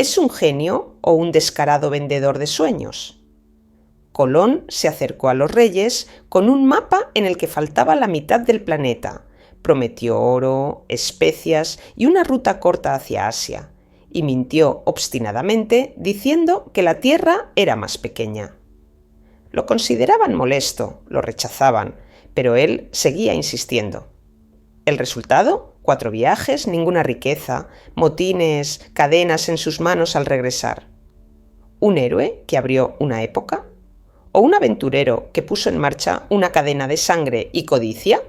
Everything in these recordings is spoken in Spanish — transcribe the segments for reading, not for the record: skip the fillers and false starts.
¿Es un genio o un descarado vendedor de sueños? Colón se acercó a los reyes con un mapa en el que faltaba la mitad del planeta. Prometió oro, especias y una ruta corta hacia Asia, y mintió obstinadamente diciendo que la Tierra era más pequeña. Lo consideraban molesto, lo rechazaban, pero él seguía insistiendo. ¿El resultado? 4 viajes, ninguna riqueza, motines, cadenas en sus manos al regresar. ¿Un héroe que abrió una época? ¿O un aventurero que puso en marcha una cadena de sangre y codicia?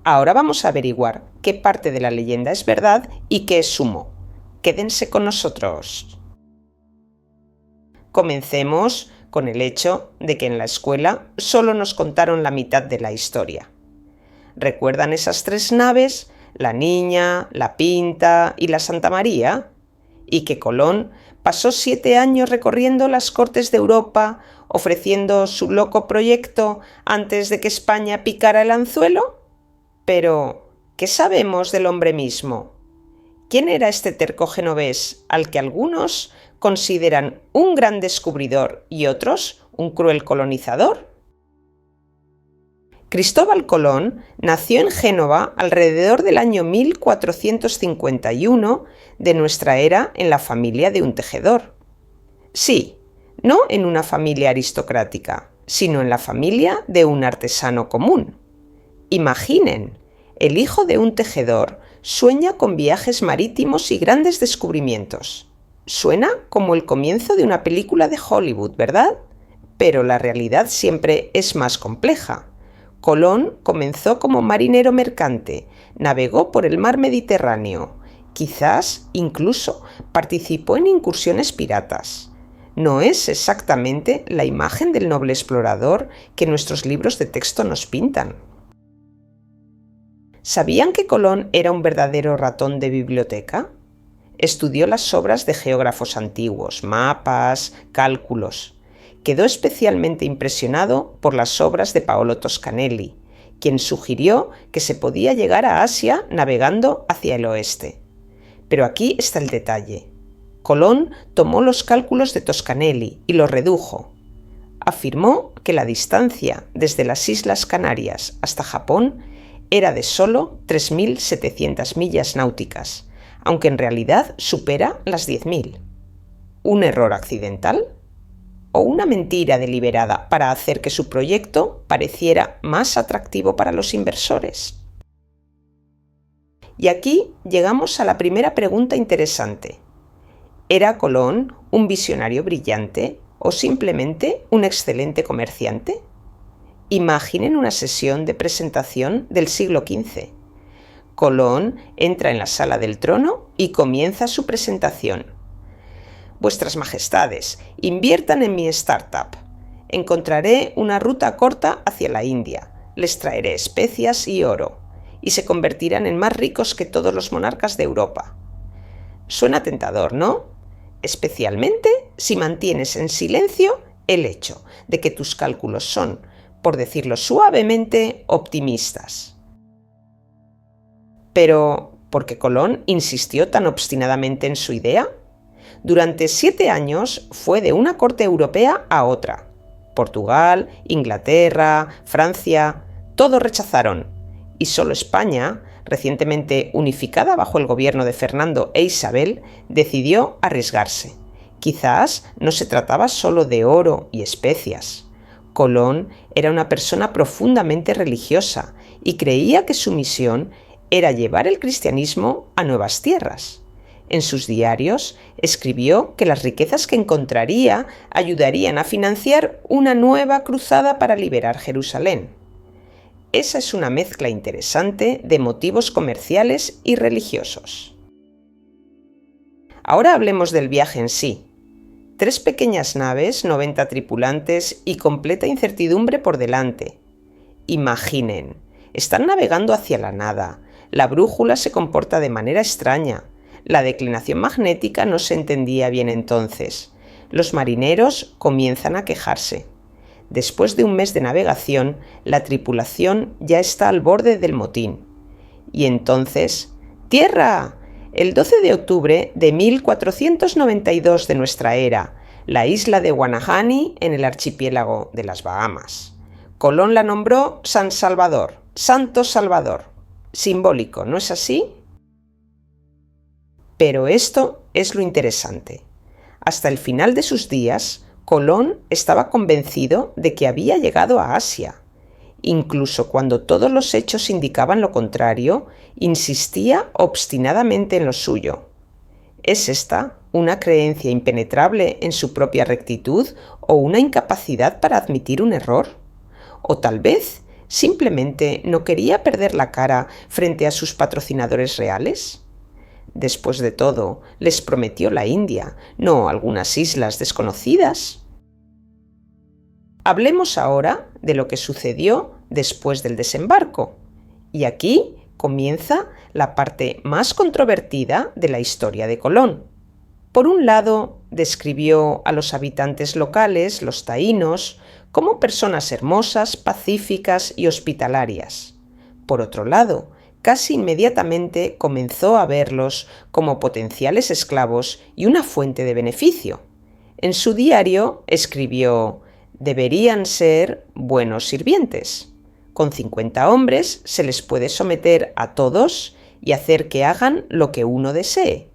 Ahora vamos a averiguar qué parte de la leyenda es verdad y qué es sumo. Quédense con nosotros. Comencemos con el hecho de que en la escuela solo nos contaron la mitad de la historia. ¿Recuerdan esas 3 naves? La Niña, la Pinta y la Santa María. Y que Colón pasó 7 años recorriendo las cortes de Europa, ofreciendo su loco proyecto antes de que España picara el anzuelo. Pero, ¿qué sabemos del hombre mismo? ¿Quién era este terco genovés al que algunos consideran un gran descubridor y otros un cruel colonizador? Cristóbal Colón nació en Génova alrededor del año 1451 de nuestra era en la familia de un tejedor. Sí, no en una familia aristocrática, sino en la familia de un artesano común. Imaginen, el hijo de un tejedor sueña con viajes marítimos y grandes descubrimientos. Suena como el comienzo de una película de Hollywood, ¿verdad? Pero la realidad siempre es más compleja. Colón comenzó como marinero mercante, navegó por el mar Mediterráneo, quizás incluso participó en incursiones piratas. No es exactamente la imagen del noble explorador que nuestros libros de texto nos pintan. ¿Sabían que Colón era un verdadero ratón de biblioteca? Estudió las obras de geógrafos antiguos, mapas, cálculos. Quedó especialmente impresionado por las obras de Paolo Toscanelli, quien sugirió que se podía llegar a Asia navegando hacia el oeste. Pero aquí está el detalle. Colón tomó los cálculos de Toscanelli y los redujo. Afirmó que la distancia desde las Islas Canarias hasta Japón era de solo 3.700 millas náuticas, aunque en realidad supera las 10.000. ¿Un error accidental? ¿O una mentira deliberada para hacer que su proyecto pareciera más atractivo para los inversores? Y aquí llegamos a la primera pregunta interesante. ¿Era Colón un visionario brillante o simplemente un excelente comerciante? Imaginen una sesión de presentación del siglo XV. Colón entra en la sala del trono y comienza su presentación. Vuestras Majestades, inviertan en mi startup. Encontraré una ruta corta hacia la India. Les traeré especias y oro, y se convertirán en más ricos que todos los monarcas de Europa. Suena tentador, ¿no? Especialmente si mantienes en silencio el hecho de que tus cálculos son, por decirlo suavemente, optimistas. Pero, ¿por qué Colón insistió tan obstinadamente en su idea? Durante 7 años fue de una corte europea a otra. Portugal, Inglaterra, Francia, todos rechazaron. Y solo España, recientemente unificada bajo el gobierno de Fernando e Isabel, decidió arriesgarse. Quizás no se trataba solo de oro y especias. Colón era una persona profundamente religiosa y creía que su misión era llevar el cristianismo a nuevas tierras. En sus diarios escribió que las riquezas que encontraría ayudarían a financiar una nueva cruzada para liberar Jerusalén. Esa es una mezcla interesante de motivos comerciales y religiosos. Ahora hablemos del viaje en sí. 3 pequeñas naves, 90 tripulantes y completa incertidumbre por delante. Imaginen, están navegando hacia la nada, la brújula se comporta de manera extraña, la declinación magnética no se entendía bien entonces. Los marineros comienzan a quejarse. Después de un mes de navegación, la tripulación ya está al borde del motín. Y entonces, ¡tierra! El 12 de octubre de 1492 de nuestra era, la isla de Guanahani en el archipiélago de las Bahamas. Colón la nombró San Salvador, Santo Salvador. Simbólico, ¿no es así? Pero esto es lo interesante. Hasta el final de sus días, Colón estaba convencido de que había llegado a Asia. Incluso cuando todos los hechos indicaban lo contrario, insistía obstinadamente en lo suyo. ¿Es esta una creencia impenetrable en su propia rectitud o una incapacidad para admitir un error? ¿O tal vez simplemente no quería perder la cara frente a sus patrocinadores reales? Después de todo, les prometió la India, no algunas islas desconocidas. Hablemos ahora de lo que sucedió después del desembarco. Y aquí comienza la parte más controvertida de la historia de Colón. Por un lado, describió a los habitantes locales, los taínos, como personas hermosas, pacíficas y hospitalarias. Por otro lado, casi inmediatamente comenzó a verlos como potenciales esclavos y una fuente de beneficio. En su diario escribió: «Deberían ser buenos sirvientes. Con 50 hombres se les puede someter a todos y hacer que hagan lo que uno desee».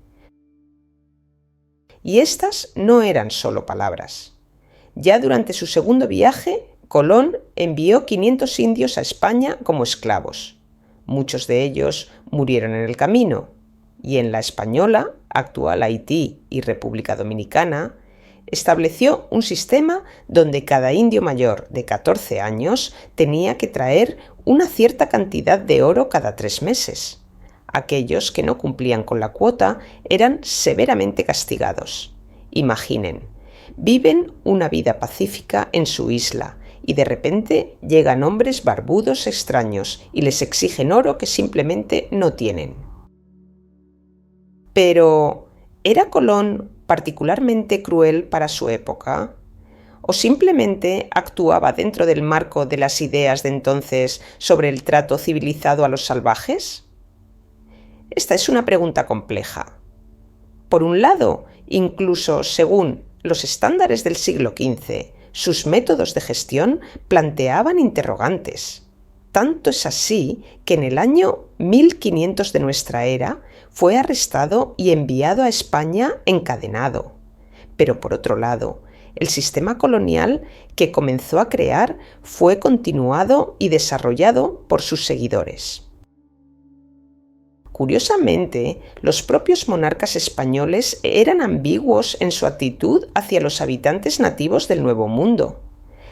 Y estas no eran solo palabras. Ya durante su segundo viaje, Colón envió 500 indios a España como esclavos. Muchos de ellos murieron en el camino, y en la Española, actual Haití y República Dominicana, estableció un sistema donde cada indio mayor de 14 años tenía que traer una cierta cantidad de oro cada 3 meses. Aquellos que no cumplían con la cuota eran severamente castigados. Imaginen, viven una vida pacífica en su isla y de repente llegan hombres barbudos extraños y les exigen oro que simplemente no tienen. Pero, ¿era Colón particularmente cruel para su época? ¿O simplemente actuaba dentro del marco de las ideas de entonces sobre el trato civilizado a los salvajes? Esta es una pregunta compleja. Por un lado, incluso según los estándares del siglo XV, sus métodos de gestión planteaban interrogantes. Tanto es así que en el año 1500 de nuestra era fue arrestado y enviado a España encadenado. Pero por otro lado, el sistema colonial que comenzó a crear fue continuado y desarrollado por sus seguidores. Curiosamente, los propios monarcas españoles eran ambiguos en su actitud hacia los habitantes nativos del Nuevo Mundo.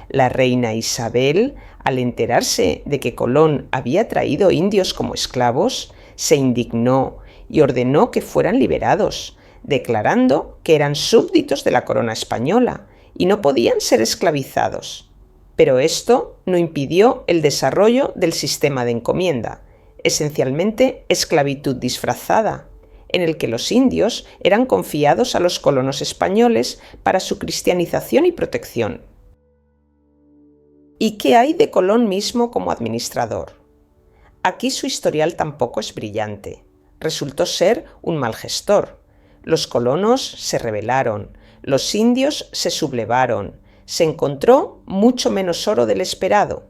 La reina Isabel, al enterarse de que Colón había traído indios como esclavos, se indignó y ordenó que fueran liberados, declarando que eran súbditos de la corona española y no podían ser esclavizados. Pero esto no impidió el desarrollo del sistema de encomienda, esencialmente esclavitud disfrazada, en el que los indios eran confiados a los colonos españoles para su cristianización y protección. ¿Y qué hay de Colón mismo como administrador? Aquí su historial tampoco es brillante. Resultó ser un mal gestor. Los colonos se rebelaron, los indios se sublevaron, se encontró mucho menos oro del esperado.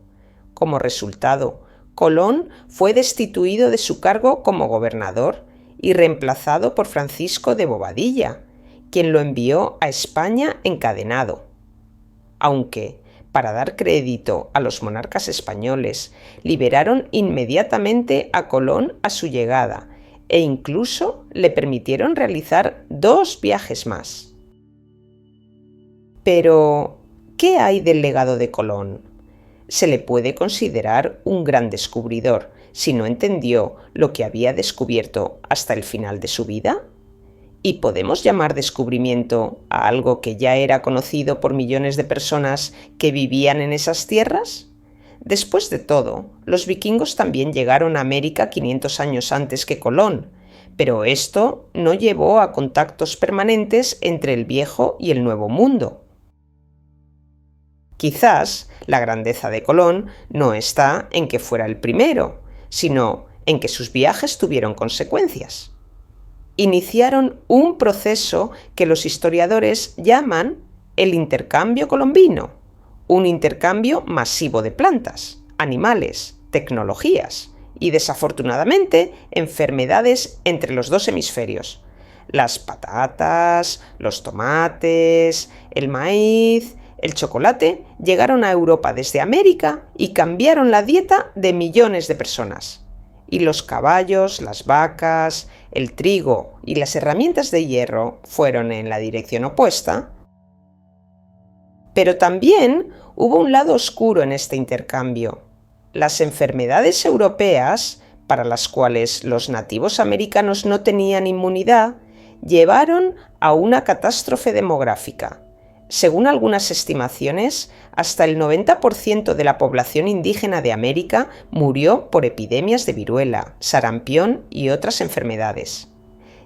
Como resultado, Colón fue destituido de su cargo como gobernador y reemplazado por Francisco de Bobadilla, quien lo envió a España encadenado. Aunque, para dar crédito a los monarcas españoles, liberaron inmediatamente a Colón a su llegada e incluso le permitieron realizar 2 viajes más. Pero, ¿qué hay del legado de Colón? Se le puede considerar un gran descubridor si no entendió lo que había descubierto hasta el final de su vida. ¿Y podemos llamar descubrimiento a algo que ya era conocido por millones de personas que vivían en esas tierras? Después de todo, los vikingos también llegaron a América 500 años antes que Colón, pero esto no llevó a contactos permanentes entre el Viejo y el Nuevo Mundo. Quizás la grandeza de Colón no está en que fuera el primero, sino en que sus viajes tuvieron consecuencias. iniciaron un proceso que los historiadores llaman el intercambio colombino, un intercambio masivo de plantas, animales, tecnologías y, desafortunadamente, enfermedades entre los dos hemisferios. Las patatas, los tomates, el maíz, el chocolate llegaron a Europa desde América y cambiaron la dieta de millones de personas. Y los caballos, las vacas, el trigo y las herramientas de hierro fueron en la dirección opuesta. Pero también hubo un lado oscuro en este intercambio. Las enfermedades europeas, para las cuales los nativos americanos no tenían inmunidad, llevaron a una catástrofe demográfica. Según algunas estimaciones, hasta el 90% de la población indígena de América murió por epidemias de viruela, sarampión y otras enfermedades.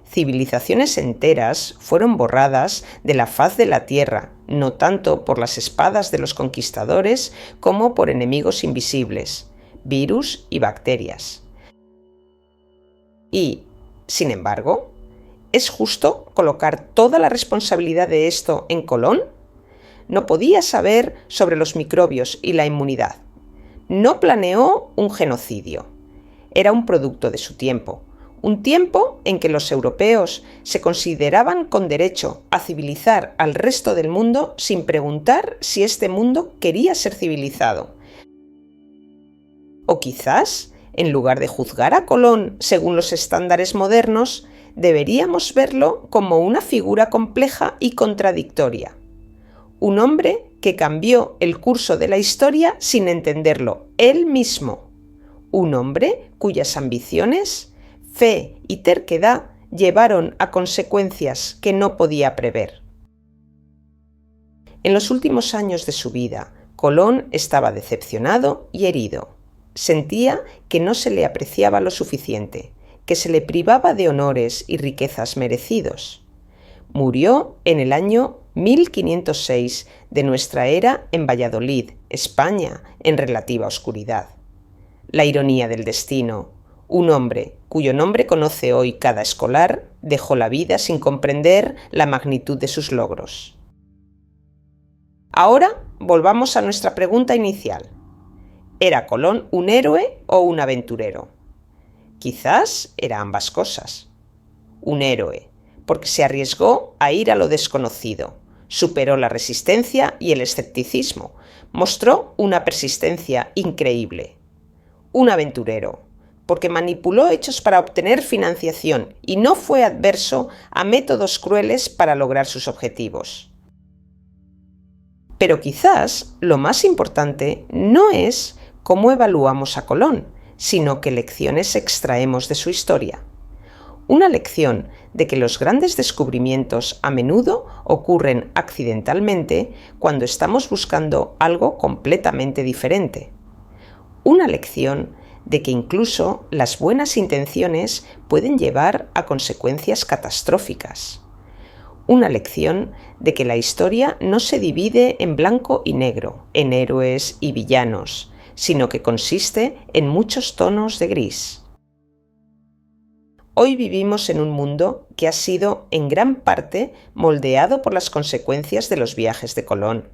Civilizaciones enteras fueron borradas de la faz de la tierra, no tanto por las espadas de los conquistadores como por enemigos invisibles, virus y bacterias. Y, sin embargo, ¿es justo colocar toda la responsabilidad de esto en Colón? No podía saber sobre los microbios y la inmunidad. No planeó un genocidio. Era un producto de su tiempo. Un tiempo en que los europeos se consideraban con derecho a civilizar al resto del mundo sin preguntar si este mundo quería ser civilizado. O quizás, en lugar de juzgar a Colón según los estándares modernos, deberíamos verlo como una figura compleja y contradictoria. Un hombre que cambió el curso de la historia sin entenderlo él mismo. Un hombre cuyas ambiciones, fe y terquedad llevaron a consecuencias que no podía prever. En los últimos años de su vida, Colón estaba decepcionado y herido. Sentía que no se le apreciaba lo suficiente, que se le privaba de honores y riquezas merecidos. Murió en el año 1506 de nuestra era en Valladolid, España, en relativa oscuridad. La ironía del destino. Un hombre, cuyo nombre conoce hoy cada escolar, dejó la vida sin comprender la magnitud de sus logros. Ahora volvamos a nuestra pregunta inicial. ¿Era Colón un héroe o un aventurero? Quizás era ambas cosas. Un héroe, porque se arriesgó a ir a lo desconocido, superó la resistencia y el escepticismo, mostró una persistencia increíble. Un aventurero, porque manipuló hechos para obtener financiación y no fue adverso a métodos crueles para lograr sus objetivos. Pero quizás lo más importante no es cómo evaluamos a Colón, sino qué lecciones extraemos de su historia. Una lección de que los grandes descubrimientos a menudo ocurren accidentalmente cuando estamos buscando algo completamente diferente. Una lección de que incluso las buenas intenciones pueden llevar a consecuencias catastróficas. Una lección de que la historia no se divide en blanco y negro, en héroes y villanos, sino que consiste en muchos tonos de gris. Hoy vivimos en un mundo que ha sido en gran parte moldeado por las consecuencias de los viajes de Colón.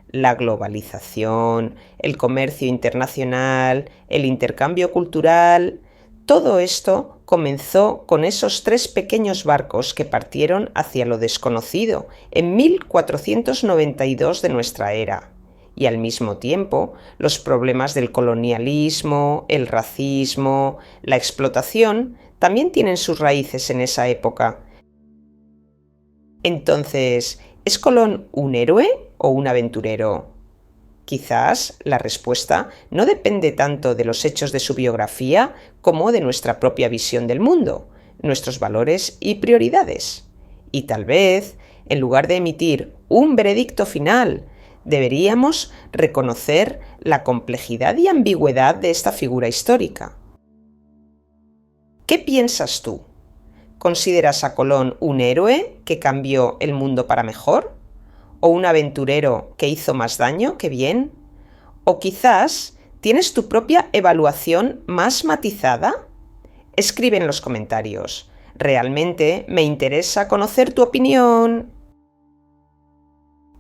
La globalización, el comercio internacional, el intercambio cultural, todo esto comenzó con esos 3 pequeños barcos que partieron hacia lo desconocido en 1492 de nuestra era. Y al mismo tiempo, los problemas del colonialismo, el racismo, la explotación también tienen sus raíces en esa época. Entonces, ¿es Colón un héroe o un aventurero? Quizás la respuesta no depende tanto de los hechos de su biografía como de nuestra propia visión del mundo, nuestros valores y prioridades. Y tal vez, en lugar de emitir un veredicto final, deberíamos reconocer la complejidad y ambigüedad de esta figura histórica. ¿Qué piensas tú? ¿Consideras a Colón un héroe que cambió el mundo para mejor? ¿O un aventurero que hizo más daño que bien? ¿O quizás tienes tu propia evaluación más matizada? Escribe en los comentarios. Realmente me interesa conocer tu opinión.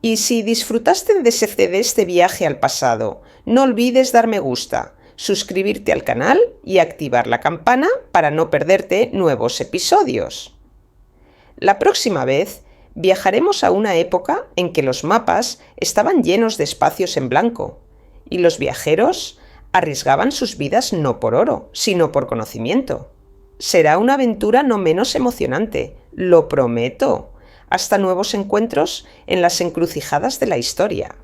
Y si disfrutaste de este viaje al pasado, no olvides dar me gusta, suscribirte al canal y activar la campana para no perderte nuevos episodios. La próxima vez viajaremos a una época en que los mapas estaban llenos de espacios en blanco y los viajeros arriesgaban sus vidas no por oro, sino por conocimiento. Será una aventura no menos emocionante, lo prometo. Hasta nuevos encuentros en las encrucijadas de la historia.